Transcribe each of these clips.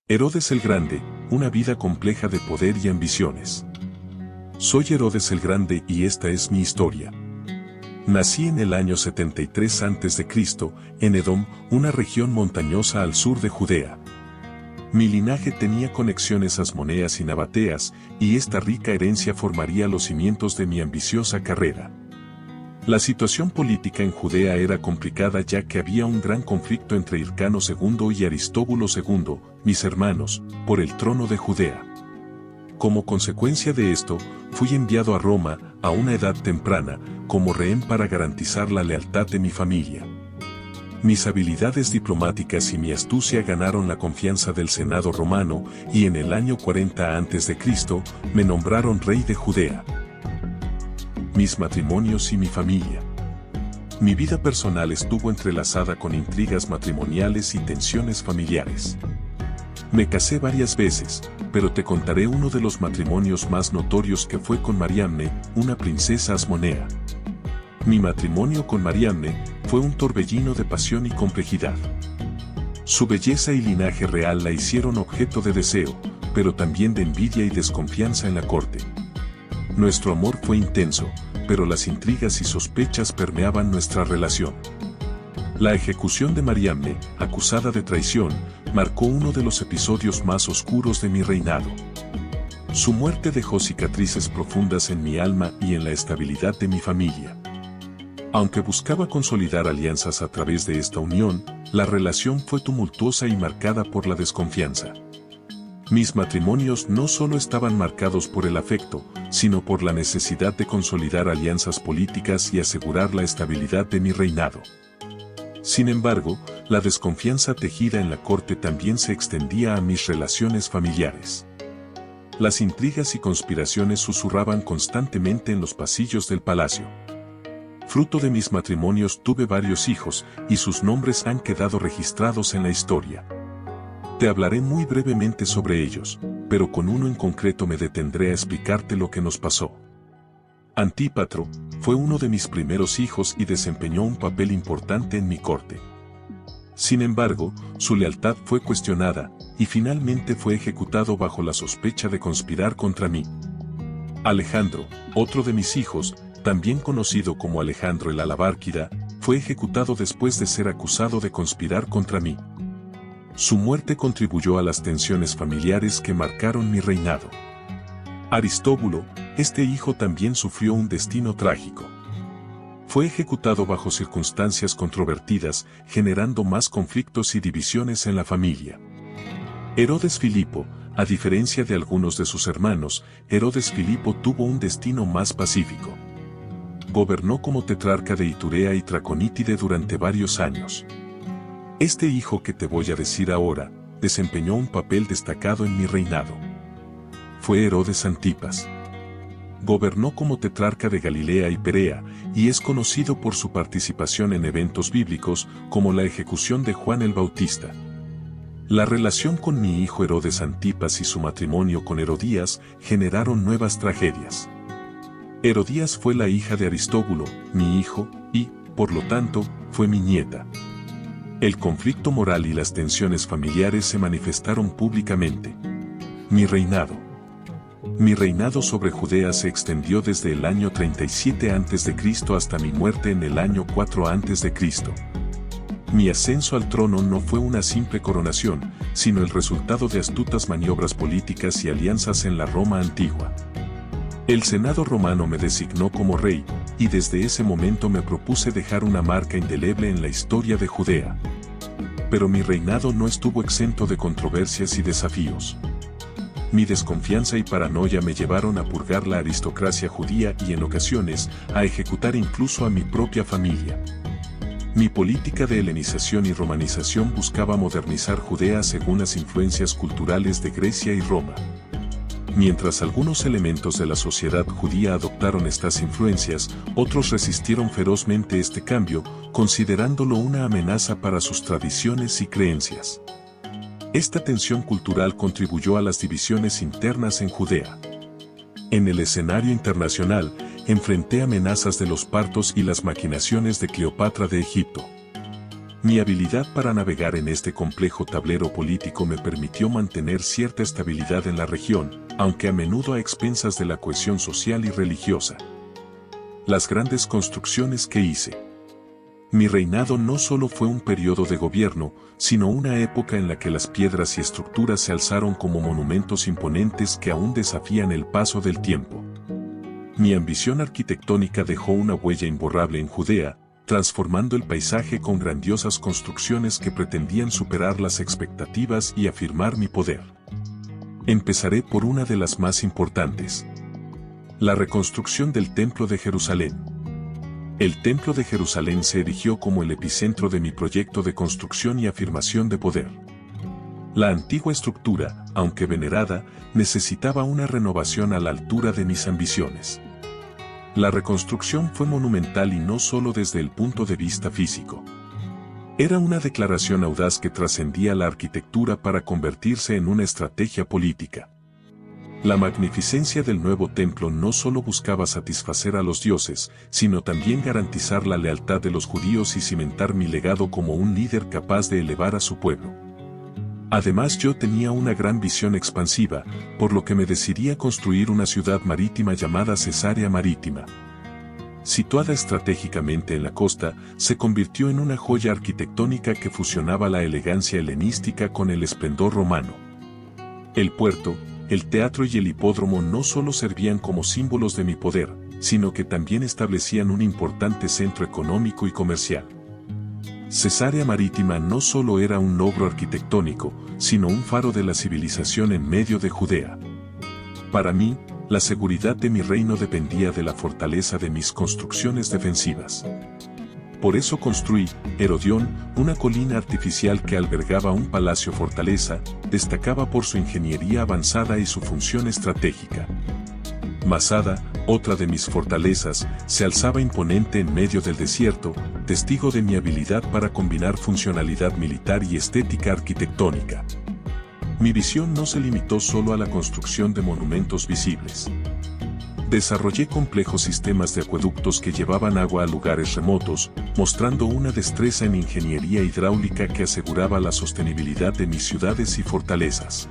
Herodes el Grande, una vida compleja de poder y ambiciones. Soy Herodes el Grande y esta es mi historia. Nací en el año 73 a.C., en Edom, una región montañosa al sur de Judea. Mi linaje tenía conexiones asmoneas y nabateas, y esta rica herencia formaría los cimientos de mi ambiciosa carrera. La situación política en Judea era complicada ya que había un gran conflicto entre Hircano II y Aristóbulo II, mis hermanos, por el trono de Judea. Como consecuencia de esto, fui enviado a Roma, a una edad temprana, como rehén para garantizar la lealtad de mi familia. Mis habilidades diplomáticas y mi astucia ganaron la confianza del Senado romano, y en el año 40 a.C. me nombraron rey de Judea. Mis matrimonios y mi familia. Mi vida personal estuvo entrelazada con intrigas matrimoniales y tensiones familiares. Me casé varias veces, pero te contaré uno de los matrimonios más notorios que fue con Mariamne, una princesa asmonea. Mi matrimonio con Mariamne fue un torbellino de pasión y complejidad. Su belleza y linaje real la hicieron objeto de deseo, pero también de envidia y desconfianza en la corte. Nuestro amor fue intenso, pero las intrigas y sospechas permeaban nuestra relación. La ejecución de Mariamne, acusada de traición, marcó uno de los episodios más oscuros de mi reinado. Su muerte dejó cicatrices profundas en mi alma y en la estabilidad de mi familia. Aunque buscaba consolidar alianzas a través de esta unión, la relación fue tumultuosa y marcada por la desconfianza. Mis matrimonios no solo estaban marcados por el afecto, sino por la necesidad de consolidar alianzas políticas y asegurar la estabilidad de mi reinado. Sin embargo, la desconfianza tejida en la corte también se extendía a mis relaciones familiares. Las intrigas y conspiraciones susurraban constantemente en los pasillos del palacio. Fruto de mis matrimonios tuve varios hijos, y sus nombres han quedado registrados en la historia. Te hablaré muy brevemente sobre ellos, pero con uno en concreto me detendré a explicarte lo que nos pasó. Antípatro fue uno de mis primeros hijos y desempeñó un papel importante en mi corte. Sin embargo, su lealtad fue cuestionada, y finalmente fue ejecutado bajo la sospecha de conspirar contra mí. Alejandro, otro de mis hijos, también conocido como Alejandro el Alabárquida, fue ejecutado después de ser acusado de conspirar contra mí. Su muerte contribuyó a las tensiones familiares que marcaron mi reinado. Aristóbulo, este hijo también sufrió un destino trágico. Fue ejecutado bajo circunstancias controvertidas, generando más conflictos y divisiones en la familia. Herodes Filipo, a diferencia de algunos de sus hermanos, Herodes Filipo tuvo un destino más pacífico. Gobernó como tetrarca de Iturea y Traconítide durante varios años. Este hijo que te voy a decir ahora, desempeñó un papel destacado en mi reinado. Fue Herodes Antipas. Gobernó como tetrarca de Galilea y Perea, y es conocido por su participación en eventos bíblicos, como la ejecución de Juan el Bautista. La relación con mi hijo Herodes Antipas y su matrimonio con Herodías generaron nuevas tragedias. Herodías fue la hija de Aristóbulo, mi hijo, y, por lo tanto, fue mi nieta. El conflicto moral y las tensiones familiares se manifestaron públicamente. Mi reinado sobre Judea se extendió desde el año 37 a.C. hasta mi muerte en el año 4 a.C. Mi ascenso al trono no fue una simple coronación, sino el resultado de astutas maniobras políticas y alianzas en la Roma antigua. El Senado romano me designó como rey, y desde ese momento me propuse dejar una marca indeleble en la historia de Judea. Pero mi reinado no estuvo exento de controversias y desafíos. Mi desconfianza y paranoia me llevaron a purgar la aristocracia judía y en ocasiones a ejecutar incluso a mi propia familia. Mi política de helenización y romanización buscaba modernizar Judea según las influencias culturales de Grecia y Roma. Mientras algunos elementos de la sociedad judía adoptaron estas influencias, otros resistieron ferozmente este cambio, considerándolo una amenaza para sus tradiciones y creencias. Esta tensión cultural contribuyó a las divisiones internas en Judea. En el escenario internacional, enfrenté amenazas de los partos y las maquinaciones de Cleopatra de Egipto. Mi habilidad para navegar en este complejo tablero político me permitió mantener cierta estabilidad en la región, aunque a menudo a expensas de la cohesión social y religiosa. Las grandes construcciones que hice. Mi reinado no solo fue un periodo de gobierno, sino una época en la que las piedras y estructuras se alzaron como monumentos imponentes que aún desafían el paso del tiempo. Mi ambición arquitectónica dejó una huella imborrable en Judea, transformando el paisaje con grandiosas construcciones que pretendían superar las expectativas y afirmar mi poder. Empezaré por una de las más importantes. La reconstrucción del Templo de Jerusalén. El Templo de Jerusalén se erigió como el epicentro de mi proyecto de construcción y afirmación de poder. La antigua estructura, aunque venerada, necesitaba una renovación a la altura de mis ambiciones. La reconstrucción fue monumental y no solo desde el punto de vista físico. Era una declaración audaz que trascendía la arquitectura para convertirse en una estrategia política. La magnificencia del nuevo templo no solo buscaba satisfacer a los dioses, sino también garantizar la lealtad de los judíos y cimentar mi legado como un líder capaz de elevar a su pueblo. Además, yo tenía una gran visión expansiva, por lo que me decidí a construir una ciudad marítima llamada Cesarea Marítima. Situada estratégicamente en la costa, se convirtió en una joya arquitectónica que fusionaba la elegancia helenística con el esplendor romano. El puerto, el teatro y el hipódromo no solo servían como símbolos de mi poder, sino que también establecían un importante centro económico y comercial. Cesarea Marítima no solo era un logro arquitectónico, sino un faro de la civilización en medio de Judea. Para mí, la seguridad de mi reino dependía de la fortaleza de mis construcciones defensivas. Por eso construí, Herodión, una colina artificial que albergaba un palacio fortaleza, destacaba por su ingeniería avanzada y su función estratégica. Masada, otra de mis fortalezas, se alzaba imponente en medio del desierto, testigo de mi habilidad para combinar funcionalidad militar y estética arquitectónica. Mi visión no se limitó solo a la construcción de monumentos visibles. Desarrollé complejos sistemas de acueductos que llevaban agua a lugares remotos, mostrando una destreza en ingeniería hidráulica que aseguraba la sostenibilidad de mis ciudades y fortalezas.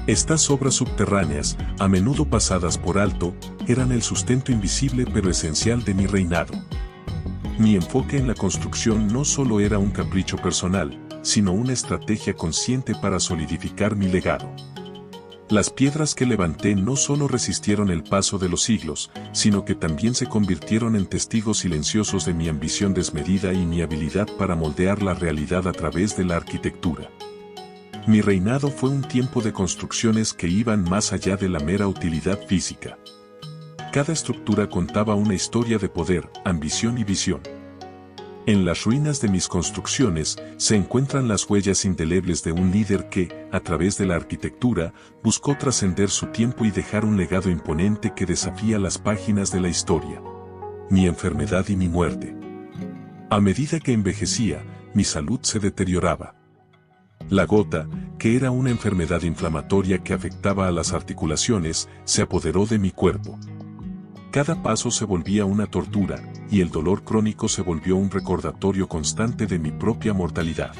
Estas obras subterráneas, a menudo pasadas por alto, eran el sustento invisible pero esencial de mi reinado. Mi enfoque en la construcción no solo era un capricho personal, sino una estrategia consciente para solidificar mi legado. Las piedras que levanté no solo resistieron el paso de los siglos, sino que también se convirtieron en testigos silenciosos de mi ambición desmedida y mi habilidad para moldear la realidad a través de la arquitectura. Mi reinado fue un tiempo de construcciones que iban más allá de la mera utilidad física. Cada estructura contaba una historia de poder, ambición y visión. En las ruinas de mis construcciones se encuentran las huellas indelebles de un líder que, a través de la arquitectura, buscó trascender su tiempo y dejar un legado imponente que desafía las páginas de la historia. Mi enfermedad y mi muerte. A medida que envejecía, mi salud se deterioraba. La gota, que era una enfermedad inflamatoria que afectaba a las articulaciones, se apoderó de mi cuerpo. Cada paso se volvía una tortura, y el dolor crónico se volvió un recordatorio constante de mi propia mortalidad.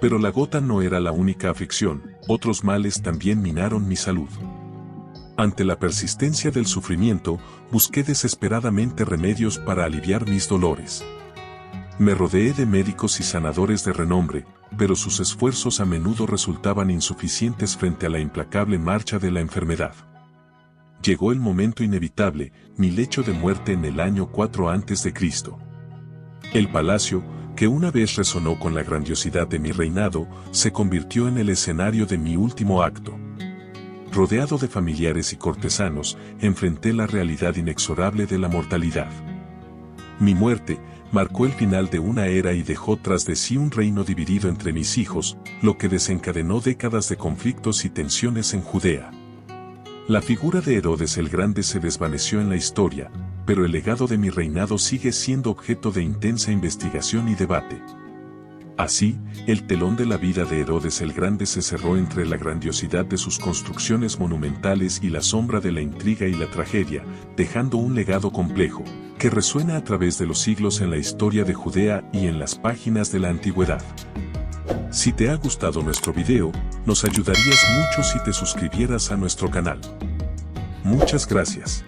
Pero la gota no era la única aflicción, otros males también minaron mi salud. Ante la persistencia del sufrimiento, busqué desesperadamente remedios para aliviar mis dolores. Me rodeé de médicos y sanadores de renombre, pero sus esfuerzos a menudo resultaban insuficientes frente a la implacable marcha de la enfermedad. Llegó el momento inevitable, mi lecho de muerte en el año 4 a.C. El palacio, que una vez resonó con la grandiosidad de mi reinado, se convirtió en el escenario de mi último acto. Rodeado de familiares y cortesanos, enfrenté la realidad inexorable de la mortalidad. Mi muerte marcó el final de una era y dejó tras de sí un reino dividido entre mis hijos, lo que desencadenó décadas de conflictos y tensiones en Judea. La figura de Herodes el Grande se desvaneció en la historia, pero el legado de mi reinado sigue siendo objeto de intensa investigación y debate. Así, el telón de la vida de Herodes el Grande se cerró entre la grandiosidad de sus construcciones monumentales y la sombra de la intriga y la tragedia, dejando un legado complejo, que resuena a través de los siglos en la historia de Judea y en las páginas de la antigüedad. Si te ha gustado nuestro video, nos ayudarías mucho si te suscribieras a nuestro canal. Muchas gracias.